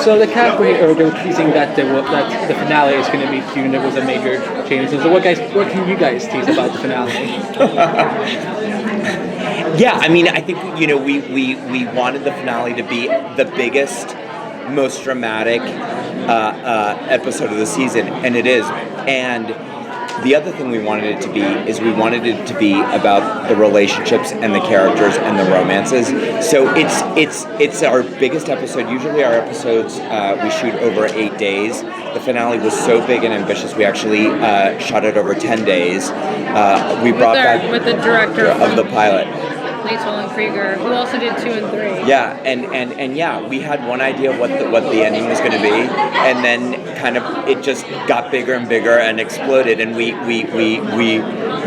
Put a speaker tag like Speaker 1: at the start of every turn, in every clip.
Speaker 1: So the category, or they're teasing that that the finale is going to be June. There was a major change. So what can you guys tease about the finale?
Speaker 2: Yeah, I mean, I think, we wanted the finale to be the biggest, most dramatic episode of the season, and it is. And the other thing we wanted it to be is we wanted it to be about the relationships and the characters and the romances. So it's our biggest episode. Usually our episodes we shoot over 8 days. The finale was so big and ambitious, we actually shot it over 10 days. We brought back
Speaker 3: with the director
Speaker 2: of the pilot,
Speaker 3: Lathan Krieger, who also did 2 and 3.
Speaker 2: Yeah, and yeah, we had one idea of what the ending was going to be, and then kind of it just got bigger and bigger and exploded, and we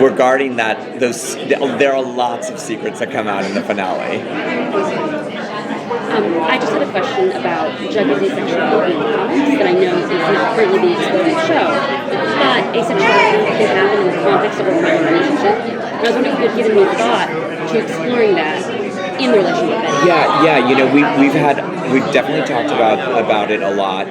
Speaker 2: were guarding that. There are lots of secrets that come out in the finale.
Speaker 4: I just had a question about Jug's asexuality in the comics that I know is not currently being explored in the show, but asexuality can happen in the context of a romantic relationship. And I was wondering if you had given me thought to exploring that in the relationship with Betty.
Speaker 2: Yeah, we've definitely talked about it a lot.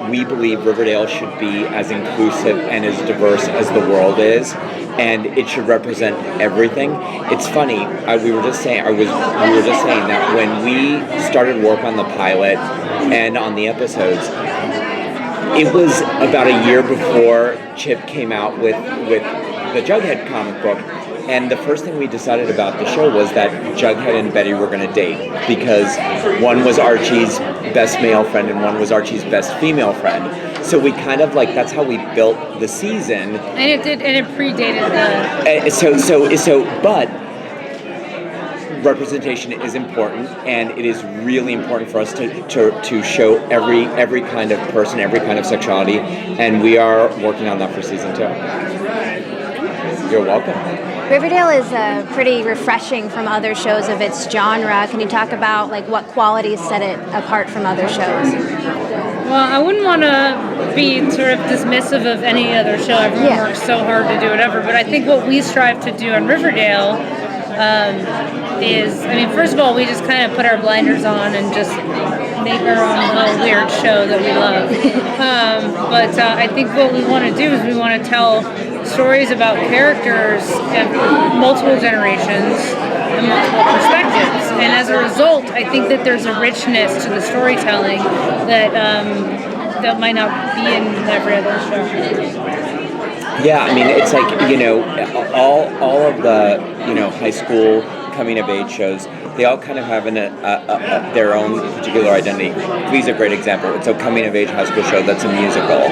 Speaker 2: We believe Riverdale should be as inclusive and as diverse as the world is, and it should represent everything. It's funny. We were just saying that when we started work on the pilot and on the episodes, it was about a year before Chip came out with the Jughead comic book. And the first thing we decided about the show was that Jughead and Betty were going to date, because one was Archie's best male friend and one was Archie's best female friend. So we kind of that's how we built the season.
Speaker 3: And it predated the.
Speaker 2: But representation is important, and it is really important for us to show every kind of person, every kind of sexuality, and we are working on that for season 2. You're welcome.
Speaker 5: Riverdale is pretty refreshing from other shows of its genre. Can you talk about what qualities set it apart from other shows?
Speaker 3: Well, I wouldn't want to be sort of dismissive of any other show. Everyone works so hard to do whatever, but I think what we strive to do on Riverdale is, first of all, we just kind of put our blinders on and just make our own little weird show that we love. But I think what we want to do is we want to tell stories about characters of multiple generations and multiple perspectives. And as a result, I think that there's a richness to the storytelling that that might not be in every other show.
Speaker 2: Yeah, it's all of the high school coming of age shows, they all kind of have their own particular identity. Glee's a great example. It's a coming of age high school show that's a musical.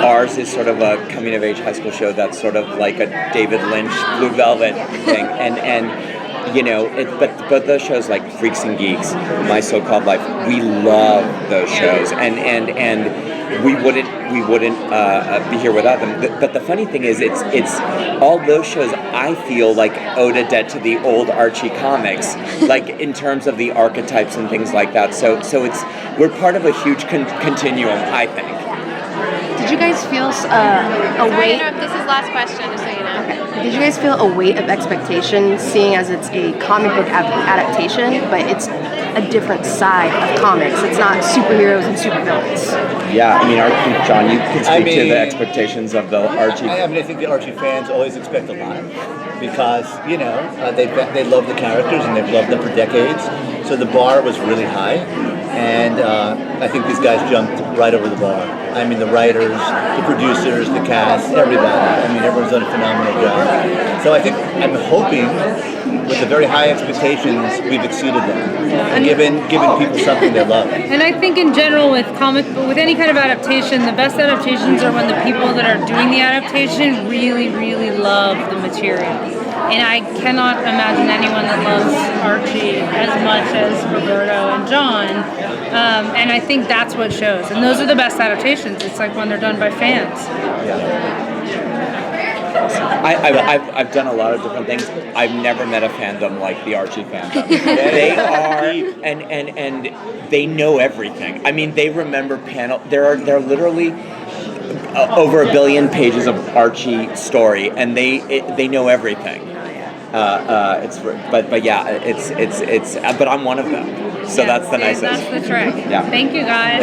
Speaker 2: Ours is sort of a coming of age high school show that's sort of like a David Lynch Blue Velvet thing, but both those shows like Freaks and Geeks, My So-Called Life, we love those shows, and we wouldn't be here without them. But the funny thing is, it's all those shows I feel like owed a debt to the old Archie comics, in terms of the archetypes and things like that. So we're part of a huge continuum, I think.
Speaker 6: Did you guys feel a weight?
Speaker 7: This is last question, just so you know.
Speaker 6: Okay. Did you guys feel a weight of expectation, seeing as it's a comic book adaptation, but it's a different side of comics? It's not superheroes and supervillains.
Speaker 2: Yeah, John, you can speak to the expectations of the Archie.
Speaker 8: I think the Archie fans always expect a lot, because they love the characters and they've loved them for decades. So the bar was really high, and I think these guys jumped right over the bar. The writers, the producers, the cast, everybody. Everyone's done a phenomenal job. So I'm hoping, with the very high expectations, we've exceeded them and given people something they love.
Speaker 3: And I think in general with any kind of adaptation, the best adaptations are when the people that are doing the adaptation really, really love the material. And I cannot imagine anyone that loves Archie as much as Roberto and Jon. And I think that's what shows. And those are the best adaptations. It's when they're done by fans.
Speaker 2: Yeah. I've done a lot of different things. I've never met a fandom like the Archie fandom. They are, and they know everything. They remember panel. There are literally over 1 billion pages of Archie story, and they know everything. But yeah, it's but I'm one of them. So
Speaker 3: Yeah,
Speaker 2: that's the
Speaker 3: see,
Speaker 2: nicest.
Speaker 3: That's the trick.
Speaker 2: Yeah.
Speaker 3: Thank you guys.